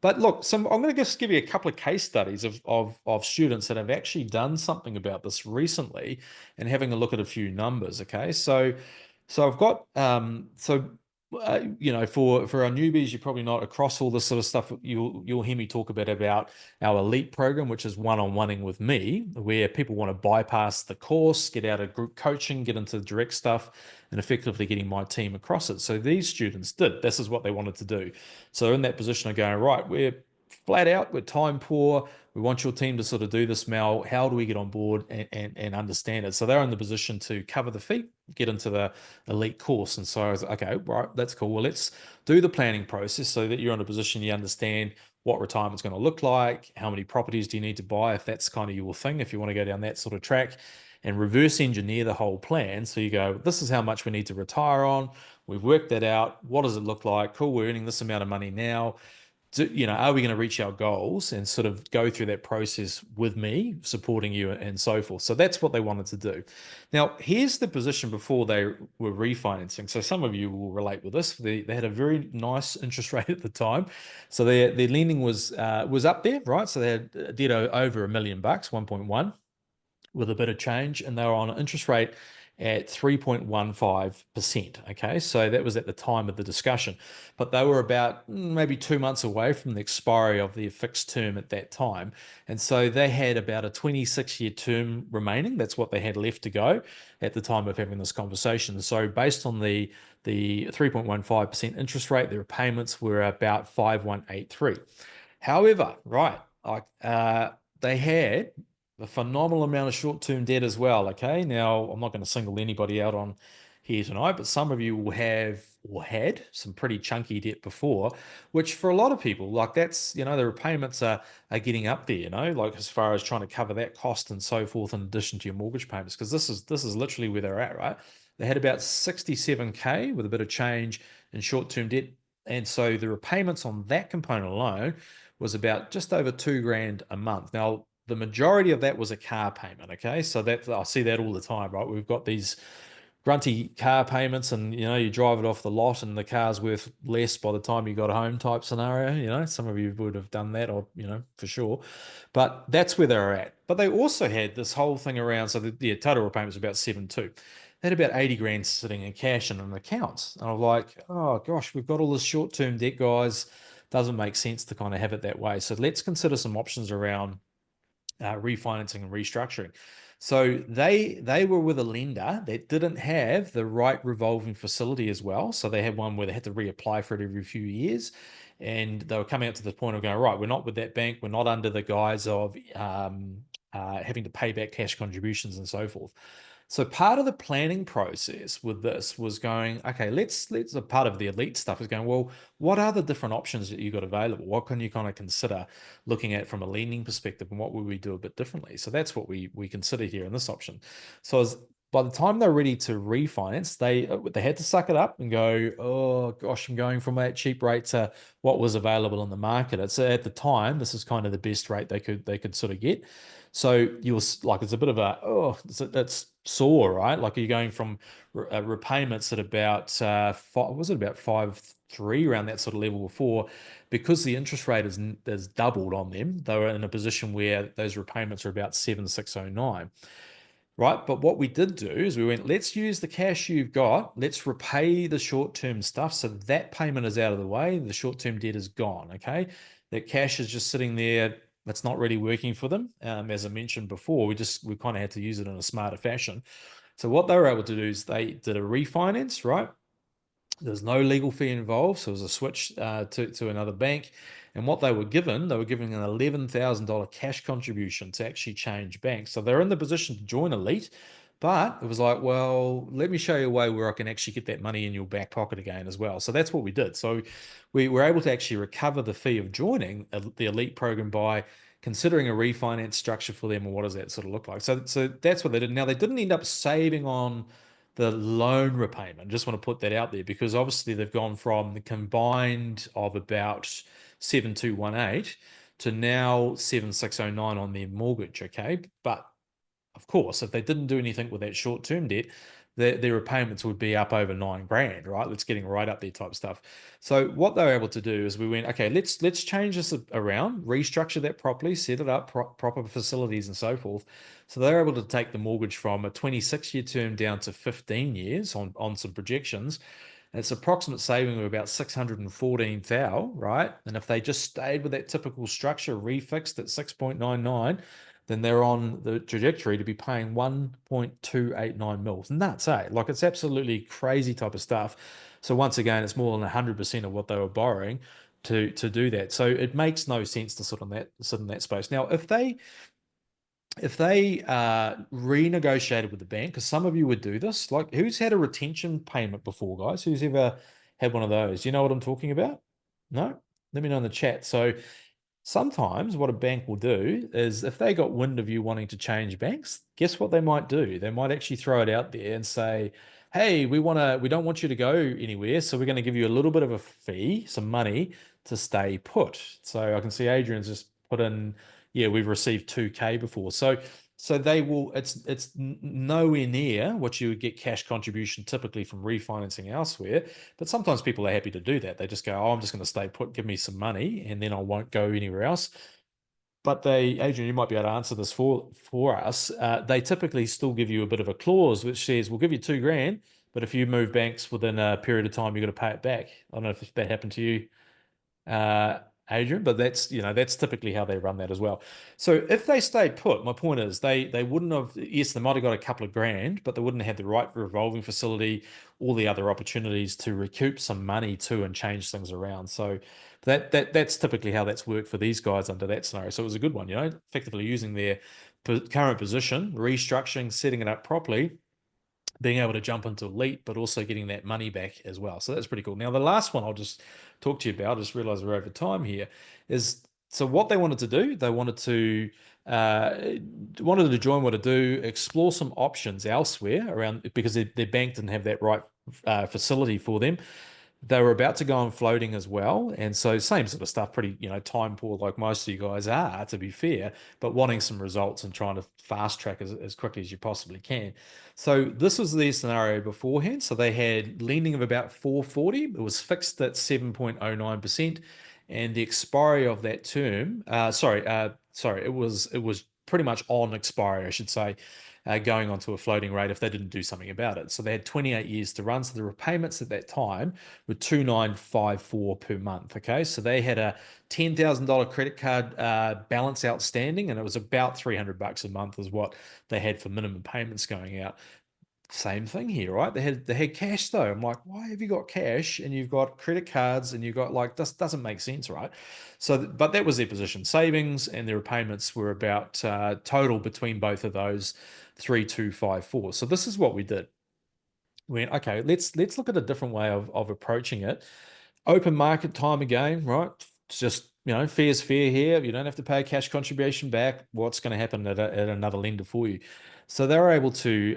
But look, I'm going to just give you a couple of case studies of students that have actually done something about this recently, and having a look at a few numbers. Okay, so I've got for our newbies, you're probably not across all this sort of stuff. You'll hear me talk a bit about our elite program, which is one-on-oneing with me, where people want to bypass the course, get out of group coaching, get into direct stuff, and effectively getting my team across it. So these students did. This is what they wanted to do. So in that position of going, right, we're flat out, we're time poor. We want your team to sort of do this, Mel. How do we get on board and understand it? So they're in the position to cover the fee, get into the elite course. And so I was like, okay, right, that's cool. Well, let's do the planning process so that you're in a position you understand what retirement's going to look like, how many properties do you need to buy, if that's kind of your thing, if you want to go down that sort of track, and reverse engineer the whole plan. So you go, this is how much we need to retire on. We've worked that out. What does it look like? Cool, we're earning this amount of money now. Are we going to reach our goals, and sort of go through that process with me, supporting you and so forth. So that's what they wanted to do. Now, here's the position before they were refinancing. So some of you will relate with this. They had a very nice interest rate at the time. So their lending was up there, right? So they did over $1 million, 1.1 with a bit of change, and they were on an interest rate at 3.15%. Okay, so that was at the time of the discussion, but they were about maybe 2 months away from the expiry of their fixed term at that time. And so they had about a 26-year term remaining. That's what they had left to go at the time of having this conversation. So based on the 3.15% interest rate, their payments were about 5,183. However, right, they had a phenomenal amount of short-term debt as well. Okay, now I'm not going to single anybody out on here tonight, but some of you will have or had some pretty chunky debt before, which for a lot of people, like that's, the repayments are getting up there, like as far as trying to cover that cost and so forth, in addition to your mortgage payments, because this is literally where they're at, right? They had about 67K with a bit of change in short-term debt. And so the repayments on that component alone was about just over 2 grand a month. Now, the majority of that was a car payment. Okay, so that I see that all the time, right? We've got these grunty car payments, and you drive it off the lot, and the car's worth less by the time you got home, type scenario. Some of you would have done that, or for sure. But that's where they're at. But they also had this whole thing around. So the total repayment was about 7.2. They had about 80 grand sitting in cash and in accounts, and I'm like, oh gosh, we've got all this short-term debt, guys. Doesn't make sense to kind of have it that way. So let's consider some options around refinancing and restructuring. So they were with a lender that didn't have the right revolving facility as well. So they had one where they had to reapply for it every few years. And they were coming out to the point of going, right, we're not with that bank. We're not under the guise of having to pay back cash contributions and so forth. So part of the planning process with this was going, okay, let's a part of the elite stuff is going, well, what are the different options that you got available? What can you kind of consider looking at from a lending perspective, and what would we do a bit differently? So that's what we consider here in this option. So by the time they're ready to refinance, they had to suck it up and go, oh gosh, I'm going from that cheap rate to what was available in the market. It's at the time, this is kind of the best rate they could sort of get. So you'll like, it's a bit of that's sore, right? Like you're going from repayments at about was it about 5.3, around that sort of level before, because the interest rate is doubled on them. They were in a position where those repayments are about 7,609. Right. But what we did do is we went, let's use the cash you've got. Let's repay the short-term stuff. So that payment is out of the way. The short-term debt is gone. Okay. That cash is just sitting there. That's not really working for them. As I mentioned before, we kind of had to use it in a smarter fashion. So what they were able to do is they did a refinance, right? There's no legal fee involved, so it was a switch to another bank. And what they were given an $11,000 cash contribution to actually change banks. So they're in the position to join Elite, but it was like, well, let me show you a way where I can actually get that money in your back pocket again as well. So that's what we did. So we were able to actually recover the fee of joining the Elite program by considering a refinance structure for them, and what does that sort of look like? So that's what they did. Now, they didn't end up saving on the loan repayment. Just want to put that out there, because obviously they've gone from the combined of about 7,218 to now 7,609 on their mortgage. Okay. But of course, if they didn't do anything with that short-term debt, their repayments would be up over 9 grand, right? It's getting right up there type stuff. So what they were able to do is we went, okay, let's change this around, restructure that properly, set it up, proper facilities and so forth. So they're able to take the mortgage from a 26-year term down to 15 years on some projections. It's approximate saving of about 614,000, right? And if they just stayed with that typical structure, refixed at 6.99, then they're on the trajectory to be paying 1.289 mils. Nuts, eh? Like it's absolutely crazy type of stuff. So once again, it's more than 100% of what they were borrowing to do that. So it makes no sense to sit in that space. Now, if they renegotiated with the bank, because some of you would do this, like who's had a retention payment before, guys? Who's ever had one of those? You know what I'm talking about? No? Let me know in the chat. So sometimes what a bank will do is if they got wind of you wanting to change banks, guess what they might do? They might actually throw it out there and say, hey, we don't want you to go anywhere, so we're going to give you a little bit of a fee, some money to stay put. So I can see Adrian's just put in, yeah, we've received 2K before. So they will, it's nowhere near what you would get cash contribution typically from refinancing elsewhere. But sometimes people are happy to do that. They just go, oh, I'm just going to stay put, give me some money, and then I won't go anywhere else. But Adrian, you might be able to answer this for us. They typically still give you a bit of a clause which says, we'll give you 2 grand, but if you move banks within a period of time, you're going to pay it back. I don't know if that happened to you, uh, Adrian, but that's typically how they run that as well. So if they stay put, my point is they wouldn't have, yes, they might have got a couple of grand, but they wouldn't have had the right revolving facility, all the other opportunities to recoup some money too and change things around. So that's typically how that's worked for these guys under that scenario. So it was a good one, effectively using their current position, restructuring, setting it up properly, being able to jump into elite, but also getting that money back as well. So that's pretty cool. Now, the last one I'll just talk to you about, I just realized we're over time here, is so what they wanted to do, they uh, wanted to join what to do, explore some options elsewhere around because their bank didn't have that right facility for them. They were about to go on floating as well. And so same sort of stuff, pretty, time poor like most of you guys are, to be fair, but wanting some results and trying to fast track as quickly as you possibly can. So this was their scenario beforehand. So they had lending of about 440. It was fixed at 7.09%. And the expiry of that term, it was pretty much on expiry, I should say, going onto a floating rate if they didn't do something about it. So they had 28 years to run. So the repayments at that time were 2,954 per month. Okay, so they had a $10,000 credit card balance outstanding, and it was about $300 a month is what they had for minimum payments going out. Same thing here, right? They had cash though. I'm like, why have you got cash and you've got credit cards and you've got like this doesn't make sense, right? So, but that was their position. Savings and their repayments were about total between both of those 3,254. So this is what we did. We went, okay, let's look at a different way of approaching it. Open market time again, right? It's just, fair's fair here. You don't have to pay a cash contribution back. What's going to happen at another lender for you? So they were able to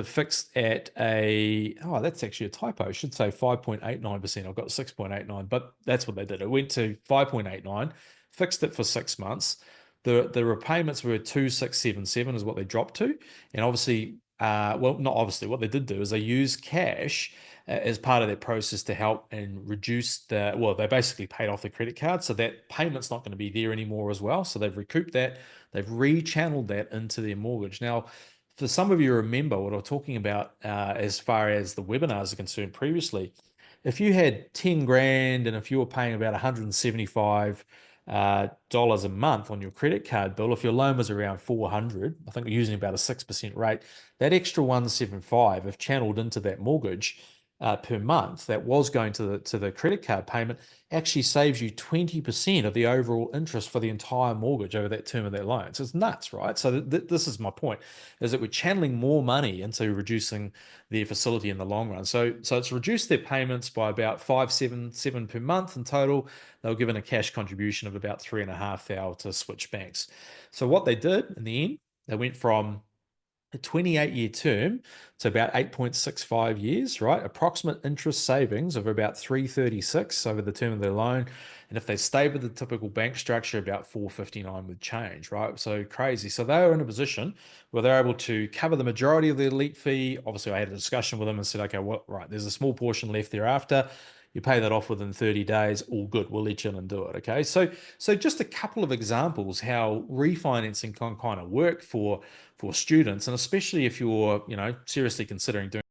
fix at that's actually a typo. I should say 5.89%. I've got 6.89, but that's what they did. It went to 5.89, fixed it for 6 months. The repayments were 2,677 is what they dropped to. And obviously, well, not obviously, what they did do is they used cash as part of their process to help and reduce they basically paid off the credit card. So that payment's not going to be there anymore as well. So they've recouped that. They've rechanneled that into their mortgage. Now, for some of you remember what I'm talking about as far as the webinars are concerned previously, if you had 10 grand and if you were paying about 175 dollars a month on your credit card bill, if your loan was around 400, I think we're using about a 6% rate, that extra 175, if channeled into that mortgage per month that was going to the credit card payment, actually saves you 20% of the overall interest for the entire mortgage over that term of that loan. So it's nuts, right? So this is my point, is that we're channeling more money into reducing their facility in the long run. So it's reduced their payments by about 577 per month in total. They were given a cash contribution of about 3,500 to switch banks. So what they did in the end, they went from a 28-year term to about 8.65 years, right? Approximate interest savings of about 336 over the term of their loan. And if they stay with the typical bank structure, about 459 with change, right? So crazy. So they were in a position where they're able to cover the majority of their elite fee. Obviously, I had a discussion with them and said, okay, well, right, there's a small portion left thereafter. You pay that off within 30 days, all good. We'll let you in and do it. Okay. So just a couple of examples how refinancing can kind of work for students, and especially if you're, seriously considering doing